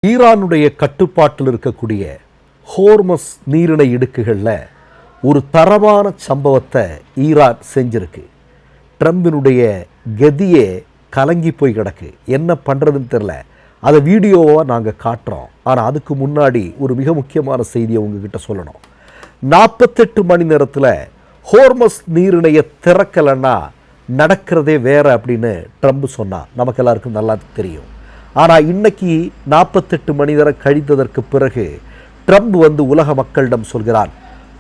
ஈரானுடைய கட்டுப்பாட்டில் இருக்கக்கூடிய ஹோர்மஸ் நீரிணை இடுக்குகளில் ஒரு தரமான சம்பவத்தை ஈரான் செஞ்சிருக்கு. ட்ரம்பினுடைய கதியே கலங்கி போய் கிடக்கு. என்ன பண்ணுறதுன்னு தெரில. அதை வீடியோவாக நாங்கள் காட்டுறோம். ஆனால் அதுக்கு முன்னாடி ஒரு மிக முக்கியமான செய்தியை உங்ககிட்ட சொல்லணும். 48 மணி நேரத்தில் ஹோர்மஸ் நீரிணையை திறக்கலைன்னா நடக்கிறதே வேற அப்படின்னு ட்ரம்ப் சொன்னார். நமக்கு எல்லாருக்கும் நல்லா தெரியும். ஆனால் இன்னைக்கு 48 மணி நேரம் கழித்ததற்கு பிறகு ட்ரம்ப் உலக மக்களிடம் சொல்கிறார்,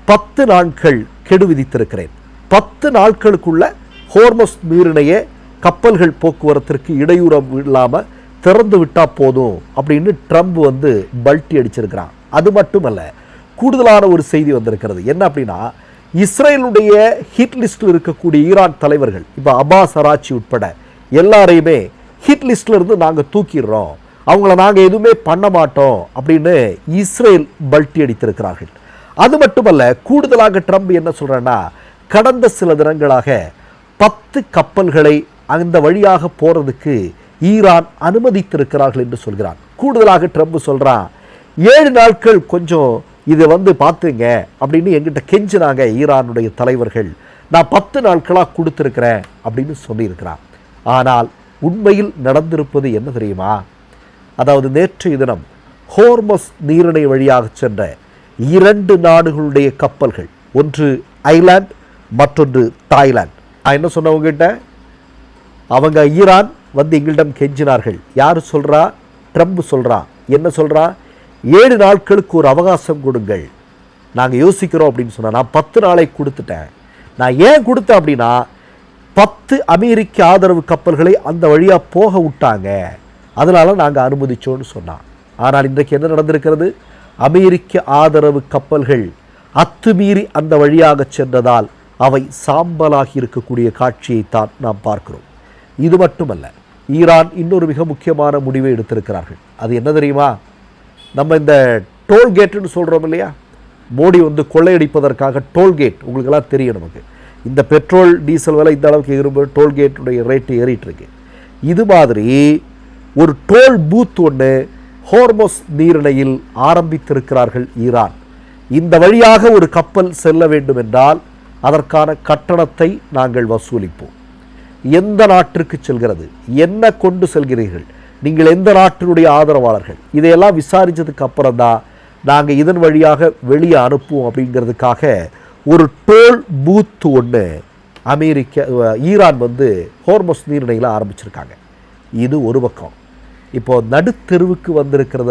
10 நாட்கள் கெடு விதித்திருக்கிறேன். 10 நாட்களுக்குள்ள ஹோர்மஸ் நீரிணையை கப்பல்கள் போக்குவரத்திற்கு இடையூறு இல்லாமல் திறந்து விட்டா போதும் அப்படின்னு ட்ரம்ப் பல்ட்டி அடிச்சிருக்கிறான். அது மட்டுமல்ல, கூடுதலான ஒரு செய்தி வந்திருக்கிறது. என்ன அப்படின்னா, இஸ்ரேலுடைய ஹிட் லிஸ்டில் இருக்கக்கூடிய ஈரான் தலைவர்கள், இப்போ அப்பாஸ் அராச்சி உட்பட எல்லாரையுமே ஹிட் லிஸ்ட்ல இருந்து நாங்கள் தூக்கிடுறோம், அவங்கள நாங்கள் எதுவுமே பண்ண மாட்டோம் அப்படின்னு இஸ்ரேல் பல்ட்டி அடித்திருக்கிறார்கள். அது மட்டுமல்ல, கூடுதலாக ட்ரம்ப் என்ன சொல்றேன்னா, கடந்த சில தினங்களாக 10 கப்பல்களை அந்த வழியாக போறதுக்கு ஈரான் அனுமதித்திருக்கிறார்கள் என்று சொல்கிறான். கூடுதலாக ட்ரம்ப் சொல்றான், 7 நாட்கள் கொஞ்சம் இதை பார்த்துங்க அப்படின்னு எங்கிட்ட கெஞ்சினாங்க ஈரானுடைய தலைவர்கள். நான் 10 நாட்களாக கொடுத்துருக்கிறேன் அப்படின்னு சொல்லியிருக்கிறான். ஆனால் உண்மையில் நடந்திருப்பது என்ன தெரியுமா? அதாவது நேற்றைய தினம் ஹோர்மஸ் நீரிணை வழியாக சென்ற 2 நாடுகளுடைய கப்பல்கள், ஒன்று ஐலாந்து, மற்றொன்று தாய்லாந்து. நான் என்ன சொன்னவங்ககிட்ட, அவங்க ஈரான் எங்களிடம் கெஞ்சினார்கள். யார் சொல்றா? ட்ரம்ப் சொல்றான். என்ன சொல்றா? 7 நாட்களுக்கு ஒரு அவகாசம் கொடுங்கள், நாங்கள் யோசிக்கிறோம் அப்படின்னு சொன்னா. நான் 10 நாளை கொடுத்துட்டேன். நான் ஏன் கொடுத்தேன் அப்படின்னா, 10 அமெரிக்க ஆதரவு கப்பல்களை அந்த வழியாக போக விட்டாங்க, அதனால நாங்கள் அனுமதிச்சோன்னு சொன்னான். ஆனால் இன்றைக்கு என்ன நடந்திருக்கிறது? அமெரிக்க ஆதரவு கப்பல்கள் அத்துமீறி அந்த வழியாக சென்றதால் அவை சாம்பலாகி இருக்கக்கூடிய காட்சியைத்தான் நாம் பார்க்கிறோம். இது மட்டுமல்ல, ஈரான் இன்னொரு மிக முக்கியமான முடிவை எடுத்திருக்கிறார்கள். அது என்ன தெரியுமா? நம்ம இந்த டோல்கேட்டுன்னு சொல்கிறோம் இல்லையா, மோடி கொள்ளையடிப்பதற்காக டோல்கேட், உங்களுக்கெல்லாம் தெரியும். நமக்கு இந்த பெட்ரோல் டீசல் விலை இந்த அளவுக்கு ஏறும்போது டோல்கேட்டுடைய ரேட்டு ஏறிட்டு இருக்கு. இது மாதிரி ஒரு டோல் பூத் ஒன்று ஹோர்மஸ் நீரிணையில் ஆரம்பித்திருக்கிறார்கள் ஈரான். இந்த வழியாக ஒரு கப்பல் செல்ல வேண்டும் என்றால் அதற்கான கட்டணத்தை நாங்கள் வசூலிப்போம். எந்த நாட்டிற்கு செல்கிறது, என்ன கொண்டு செல்கிறீர்கள், நீங்கள் எந்த நாட்டினுடைய ஆதரவாளர்கள், இதையெல்லாம் விசாரித்ததுக்கு அப்புறம் தான் நாங்கள் இதன் வழியாக வெளியே அனுப்புவோம் அப்படிங்கிறதுக்காக ஒரு டோல் பூத் ஒன்று ஈரான் ஹோர்மஸ் நீரிணையில் ஆரம்பிச்சிருக்காங்க. இது ஒரு பக்கம். இப்போ நடுத்தெருவுக்கு வந்திருக்கிறது